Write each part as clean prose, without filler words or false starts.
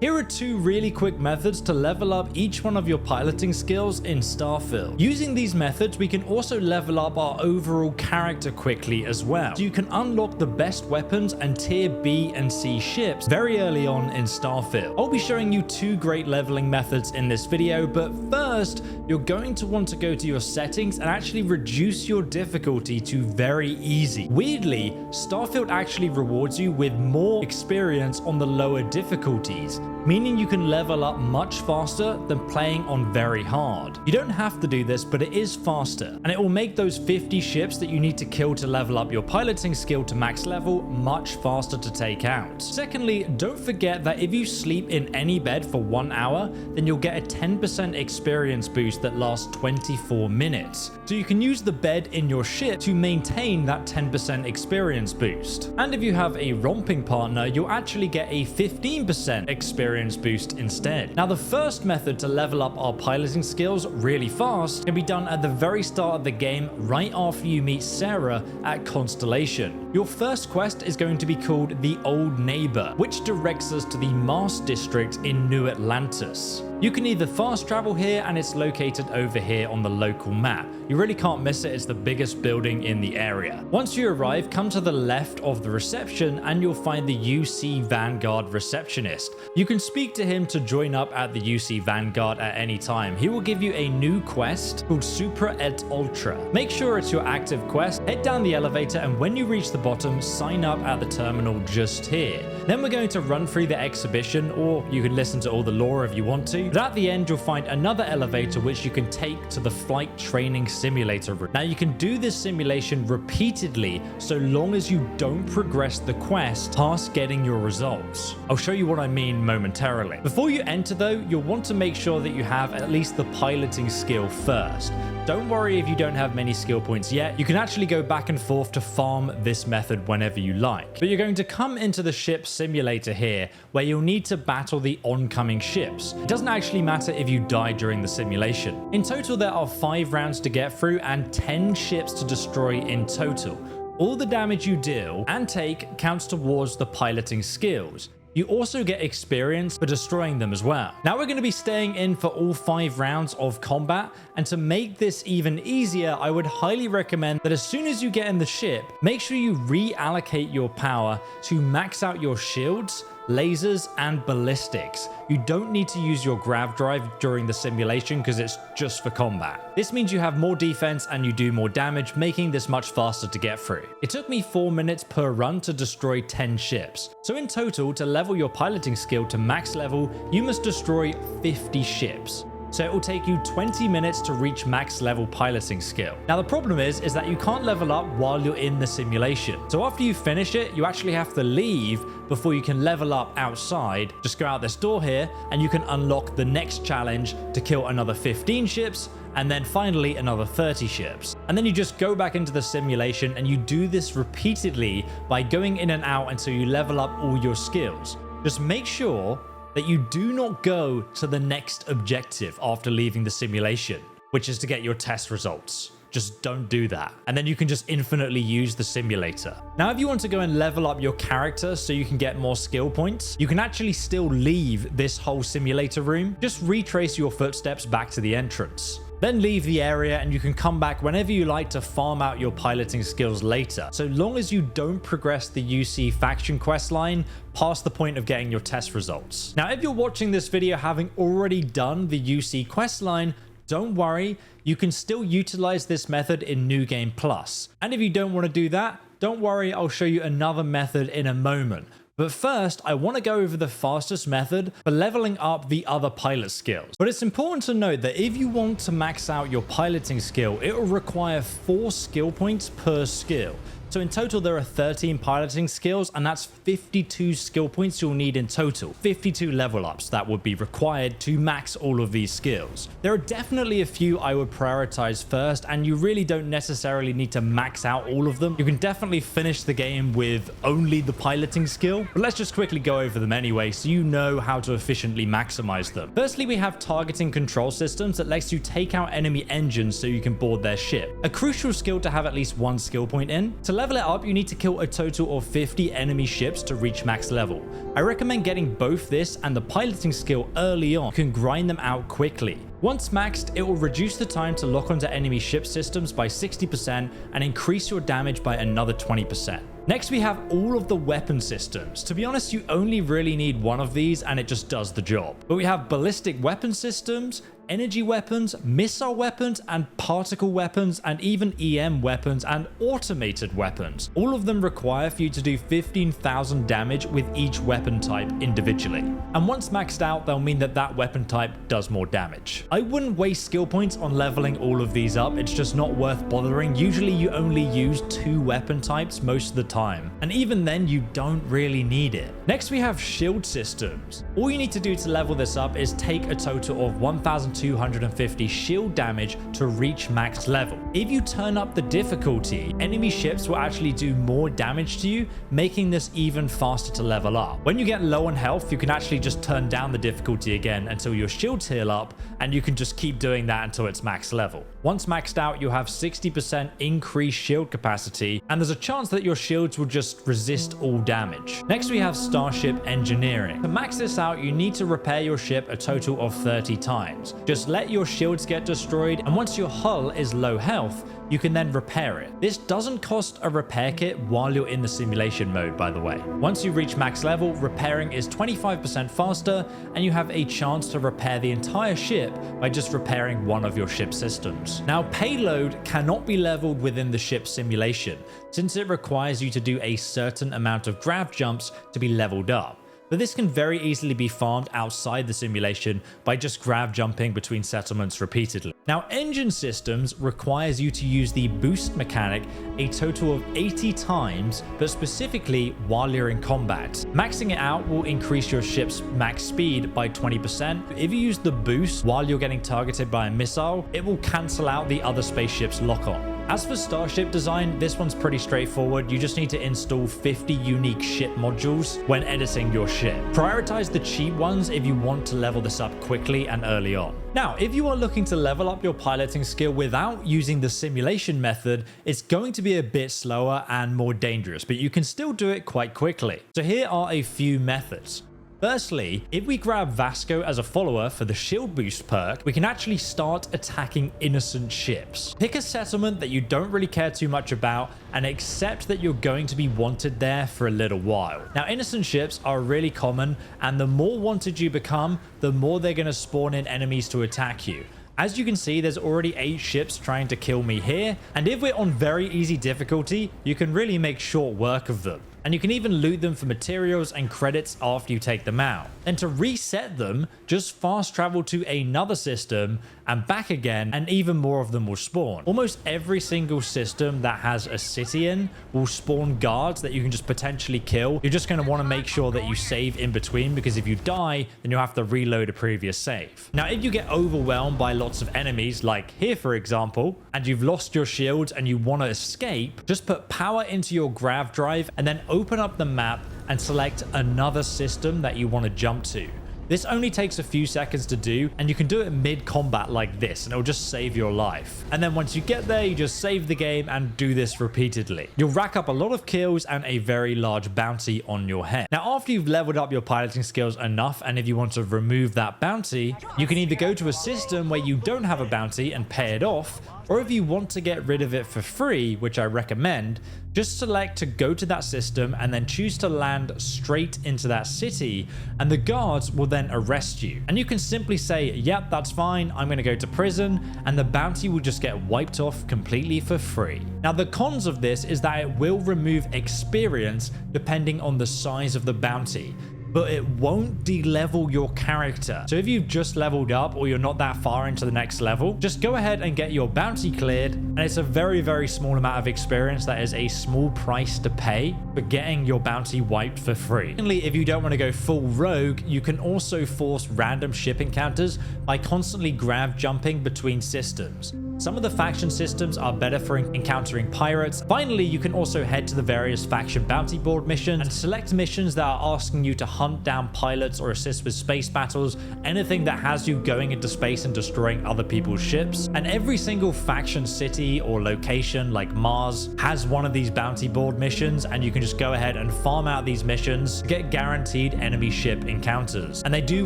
Here are two really quick methods to level up each one of your piloting skills in Starfield. Using these methods, we can also level up our overall character quickly as well. So you can unlock the best weapons and tier B and C ships very early on in Starfield. I'll be showing you two great leveling methods in this video, but first, you're going to want to go to your settings and actually reduce your difficulty to very easy. Weirdly, Starfield actually rewards you with more experience on the lower difficulties, meaning you can level up much faster than playing on very hard. You don't have to do this, but it is faster, and it will make those 50 ships that you need to kill to level up your piloting skill to max level much faster to take out. Secondly, don't forget that if you sleep in any bed for 1 hour, then you'll get a 10% experience boost that lasts 24 minutes. So you can use the bed in your ship to maintain that 10% experience boost. And if you have a romping partner, you'll actually get a 15% experience boost instead. Now, the first method to level up our piloting skills really fast can be done at the very start of the game, right after you meet Sarah at Constellation. Your first quest is going to be called The Old Neighbor, which directs us to the Mars District in New Atlantis. You can either fast travel here, and it's located over here on the local map. You really can't miss it, it's the biggest building in the area. Once you arrive, come to the left of the reception and you'll find the UC Vanguard receptionist. You can speak to him to join up at the UC Vanguard at any time. He will give you a new quest called Supra et Ultra. Make sure it's your active quest, head down the elevator, and when you reach the bottom, sign up at the terminal just here. Then we're going to run through the exhibition, or you can listen to all the lore if you want to. But at the end, you'll find another elevator which you can take to the flight training simulator room. Now, you can do this simulation repeatedly so long as you don't progress the quest past getting your results. I'll show you what I mean momentarily. Before you enter though, you'll want to make sure that you have at least the piloting skill first. Don't worry if you don't have many skill points yet. You can actually go back and forth to farm this method whenever you like. But you're going to come into the ship simulator here, where you'll need to battle the oncoming ships. It doesn't actually matter if you die during the simulation. In total, there are 5 rounds to get through and 10 ships to destroy in total. All the damage you deal and take counts towards the piloting skills. You also get experience for destroying them as well. Now we're going to be staying in for all 5 rounds of combat, and to make this even easier, I would highly recommend that as soon as you get in the ship, make sure you reallocate your power to max out your shields, lasers, and ballistics. You don't need to use your grav drive during the simulation because it's just for combat. This means you have more defense and you do more damage, making this much faster to get through. It took me 4 minutes per run to destroy 10 ships. So in total, to level your piloting skill to max level, you must destroy 50 ships. So it will take you 20 minutes to reach max level piloting skill. Now the problem is that you can't level up while you're in the simulation. So after you finish it, you actually have to leave before you can level up outside. Just go out this door here and you can unlock the next challenge to kill another 15 ships, and then finally another 30 ships. And then you just go back into the simulation, and you do this repeatedly by going in and out until you level up all your skills. Just make sure that you do not go to the next objective after leaving the simulation, which is to get your test results. Just don't do that. And then you can just infinitely use the simulator. Now, if you want to go and level up your character so you can get more skill points, you can actually still leave this whole simulator room. Just retrace your footsteps back to the entrance. Then leave the area and you can come back whenever you like to farm out your piloting skills later, so long as you don't progress the UC faction quest line past the point of getting your test results. Now, if you're watching this video having already done the UC quest line, don't worry, you can still utilize this method in New Game Plus. And if you don't want to do that, don't worry, I'll show you another method in a moment. But first, I want to go over the fastest method for leveling up the other pilot skills. But it's important to note that if you want to max out your piloting skill, it will require 4 skill points per skill. So in total, there are 13 piloting skills, and that's 52 skill points you'll need in total. 52 level ups that would be required to max all of these skills. There are definitely a few I would prioritize first, and you really don't necessarily need to max out all of them. You can definitely finish the game with only the piloting skill, but let's just quickly go over them anyway so you know how to efficiently maximize them. Firstly, we have targeting control systems that lets you take out enemy engines so you can board their ship. A crucial skill to have at least 1 skill point in. To level level it up, you need to kill a total of 50 enemy ships to reach max level. I recommend getting both this and the piloting skill early on. You can grind them out quickly. Once maxed, it will reduce the time to lock onto enemy ship systems by 60% and increase your damage by another 20%. Next, we have all of the weapon systems. To be honest, you only really need one of these and it just does the job. But we have ballistic weapon systems, energy weapons, missile weapons, and particle weapons, and even EM weapons and automated weapons. All of them require for you to do 15,000 damage with each weapon type individually. And once maxed out, they'll mean that that weapon type does more damage. I wouldn't waste skill points on leveling all of these up. It's just not worth bothering. Usually you only use 2 weapon types most of the time. And even then, you don't really need it. Next, we have shield systems. All you need to do to level this up is take a total of 1,250 shield damage to reach max level. If you turn up the difficulty, enemy ships will actually do more damage to you, making this even faster to level up. When you get low on health, you can actually just turn down the difficulty again until your shields heal up, and you can just keep doing that until it's max level. Once maxed out, you'll have 60% increased shield capacity, and there's a chance that your shields will just resist all damage. Next, we have Starship Engineering. To max this out, you need to repair your ship a total of 30 times. Just let your shields get destroyed, and once your hull is low health, you can then repair it. This doesn't cost a repair kit while you're in the simulation mode, by the way. Once you reach max level, repairing is 25% faster, and you have a chance to repair the entire ship by just repairing one of your ship systems. Now, payload cannot be leveled within the ship simulation, since it requires you to do a certain amount of grav jumps to be leveled up. But this can very easily be farmed outside the simulation by just grav jumping between settlements repeatedly. Now, engine systems requires you to use the boost mechanic a total of 80 times, but specifically while you're in combat. Maxing it out will increase your ship's max speed by 20%. If you use the boost while you're getting targeted by a missile, it will cancel out the other spaceship's lock-on. As for Starship design, this one's pretty straightforward. You just need to install 50 unique ship modules when editing your ship. Prioritize the cheap ones if you want to level this up quickly and early on. Now, if you are looking to level up your piloting skill without using the simulation method, it's going to be a bit slower and more dangerous, but you can still do it quite quickly. So here are a few methods. Firstly, if we grab Vasco as a follower for the shield boost perk, we can actually start attacking innocent ships. Pick a settlement that you don't really care too much about and accept that you're going to be wanted there for a little while. Now, innocent ships are really common, and the more wanted you become, the more they're going to spawn in enemies to attack you. As you can see, there's already 8 ships trying to kill me here, and if we're on very easy difficulty, you can really make short work of them. And you can even loot them for materials and credits after you take them out. And to reset them, just fast travel to another system and back again, and even more of them will spawn. Almost every single system that has a city in will spawn guards that you can just potentially kill. You're just going to want to make sure that you save in between, because if you die, then you'll have to reload a previous save. Now, if you get overwhelmed by lots of enemies, like here for example, and you've lost your shields and you want to escape, just put power into your grav drive and then open up the map and select another system that you want to jump to. This only takes a few seconds to do, and you can do it mid-combat like this, and it'll just save your life. And then once you get there, you just save the game and do this repeatedly. You'll rack up a lot of kills and a very large bounty on your head. Now, after you've leveled up your piloting skills enough, and if you want to remove that bounty, you can either go to a system where you don't have a bounty and pay it off, or if you want to get rid of it for free, which I recommend, just select to go to that system and then choose to land straight into that city, and the guards will then arrest you. And you can simply say, yep, that's fine, I'm going to go to prison, and the bounty will just get wiped off completely for free. Now, the cons of this is that it will remove experience depending on the size of the bounty, but it won't de-level your character. So if you've just leveled up or you're not that far into the next level, just go ahead and get your bounty cleared, and it's a very, very small amount of experience that is a small price to pay for getting your bounty wiped for free. Finally, if you don't want to go full rogue, you can also force random ship encounters by constantly grav jumping between systems. Some of the faction systems are better for encountering pirates. Finally, you can also head to the various faction bounty board missions and select missions that are asking you to hunt down pilots or assist with space battles, anything that has you going into space and destroying other people's ships. And every single faction city or location like Mars has one of these bounty board missions, and you can just go ahead and farm out these missions to get guaranteed enemy ship encounters. And they do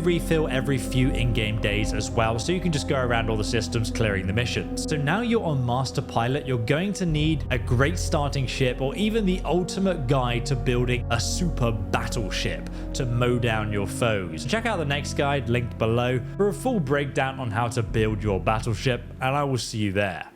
refill every few in-game days as well, so you can just go around all the systems clearing the missions. So now you're on Master Pilot, you're going to need a great starting ship or even the ultimate guide to building a super battleship to mow down your foes. Check out the next guide linked below for a full breakdown on how to build your battleship, and I will see you there.